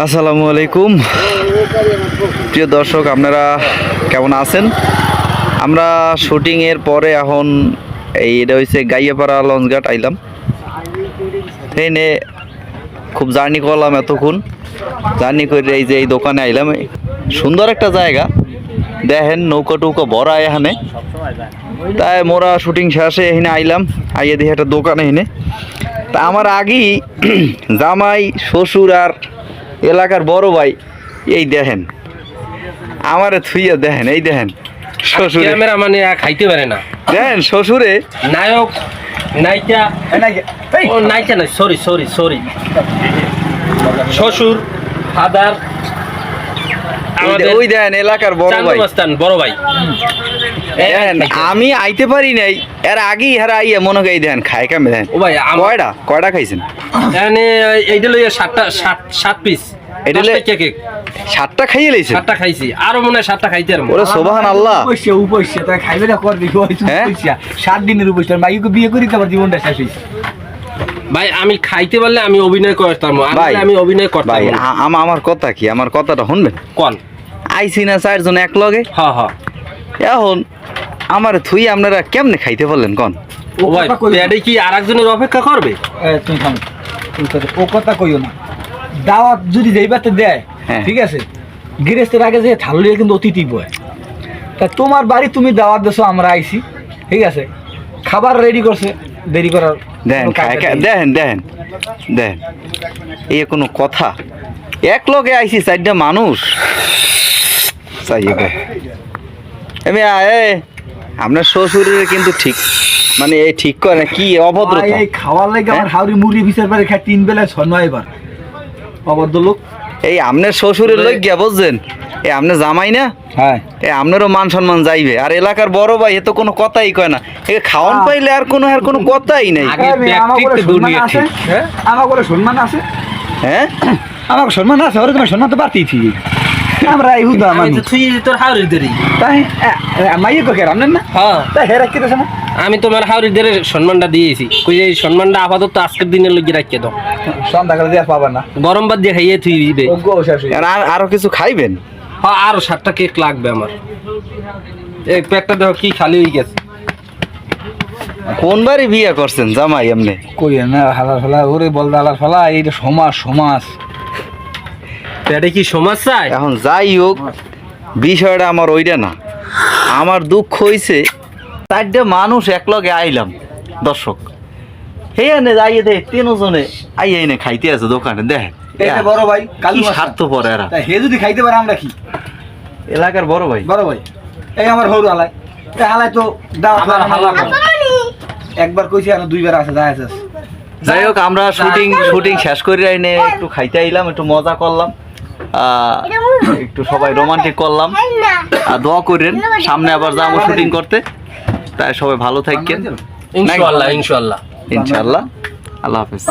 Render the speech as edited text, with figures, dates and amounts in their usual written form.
আসসালামু আলাইকুম প্রিয় দর্শক, আপনারা কেমন আছেন? আমরা শুটিংয়ের পরে এখন এটা হচ্ছে গাইয়াপাড়া লঞ্চঘাট আইলাম। ট্রেনে খুব জার্নি করলাম, এতক্ষণ জার্নি করে এই যে এই দোকানে আইলাম। সুন্দর একটা জায়গা, দেখেন নৌকা টৌকা ভরা এখানে। তাই মোরা শুটিং শেষে এখানে আইলাম, আইয়ে দেখি একটা দোকান এখানে। তা আমার আগেই জামাই, শ্বশুর আর এলাকার বড় ভাই এই দেখেন আমারে থুইয়া দেখেন, এই দেখেন শ্বশুর ক্যামেরা মানে খাইতে পারে না, দেখেন শ্বশুরে নায়ক নায়িকা, ও নায়িকা না, সরি সরি সরি, শ্বশুর ফাদার, ওই দেখেন এলাকার বড় ভাই, বড় ভাই। দেখেন আমি আইতে পারি নাই, এর আগেই হেরা আইয়া মনে করি দেখেন খায় কামে দেখেন। ও ভাই কয়টা খাইছেন? মানে এইটা লইয়া সাত পিস, এটা কেক 7টা খাইয়ে লইছেন? 7টা খাইছি, আরো মনে হয় 7টা খাইতে আর ওরে সুবহানাল্লাহ। উপস্য তাই খাইবে না, করবি 7 দিনের উপস্য। মাইকে বিয়ে করি তো আমার জীবনটা শেষ হইছে। ভাই আমি খাইতে পারলে আমি অভিনয় করতাম, আমি অভিনয় করতাম ভাই। আমার কথা কি, আমার কথাটা শুনবেন? কোন আইছি না 4 জন এক লগে, হ্যাঁ হ্যাঁ, এখন আমার থুই আপনারা কেমনে খাইতে বললেন কোন? ও ভাই পেটে কি আরেকজনের অপেক্ষা করবে? তুমি থামো, ও কথা কইও না। দাওয়াত যদি যাইবাতে দেয়, হ্যাঁ। ঠিক আছে, গৃহস্থের আগে যে থালিয়ে কিন্তু অতিথি বয়। তা তোমার বাড়ি তুমি দাওয়াত দেছো, আমরা আইছি, ঠিক আছে, খাবার রেডি করছে, দেরি করার দেখেন দেখেন দেখেন দেখেন, এই কোনো কথা? এক লগে আইছি 4টা মানুষ চাইয়ে আমি আপনার শ্বশুরের কিন্তু ঠিক মানে এই ঠিক করে কি অভদ্রতা। এই খাওয়ার লাগে আমার হাওড়ি মুড়ি বিচার পারে খায় 3 বেলা 6 বার, অভদ্র লোক। এই আপনার শ্বশুরের লোক গিয়া বুঝছেন, এই আপনি জামাই না, হ্যাঁ, এই আপনারও মান সম্মান যাইবে। আর এলাকার বড় ভাই এ তো কোনো কথাই কয় না, এ খাওয়ান পাইলে আর কোনো কথাই নেই। আমার করে সম্মান আছে, হ্যাঁ আমার সম্মান আছে, ওরে তোমার সম্মান তো বাড়তেইছি আমরা। এই হুদা তোর হাওড়ির দেরি, তাই মাইয়ে কোকে রামনেন না, হ্যাঁ তাই হেরা কি দেছে না। আমি তোমার হাওড়ির দেরে সম্মানটা দিয়েছি, কই এই সম্মানটা আপাতত আজকের দিনের লগে রাখিয়ে দাও, সন্ধ্যাকালে দিয়ে পাবা না, গরম ভাত দিয়ে খাইয়ে থুই দিবে। আরো কিছু খাইবেন? হ্যাঁ আরো 7টা কেক লাগবে আমার। এই প্যাকটা দেখো কি খালি হয়ে গেছে। কোন বাড়ি বিয়ে করছেন জামাই এমনি? কই না হালার ফলা, ওরে বল হালার ফলা, এইটা সমাজ সমাজ, এটা কি সমাজ চাই? এখন যাই হোক, বিষয়টা আমার ওইটা না। আমার দুঃখ হইছে 4টা মানুষ এক লগে আইলাম, দর্শক হেয়ানে যাইয়ে দেখ 3 জনে আইয়া এনে খাইতে আছে দোকানে। দেখেন এটা বড় ভাই কালু স্বার্থপর এরা। তাই হে যদি খাইতে পারে আমরা কি? এলাকার বড় ভাই, বড় ভাই এই আমার হরু হালায়, এই হালায় তো দাও হালা একবার কইছি আর 2বার আছে যায় আছে। যাই হোক, আমরা শুটিং শেষ করে আইনে একটু খাইতে আইলাম, একটু মজা করলাম, একটু সবাই রোমান্টিক করলাম। আর দোয়া করেন সামনে আবার যাবো শুটিং করতে। তাই সবাই ভালো থাকেন, ইনশাআল্লাহ ইনশাআল্লাহ ইনশাআল্লাহ। আল্লাহ হাফেজ।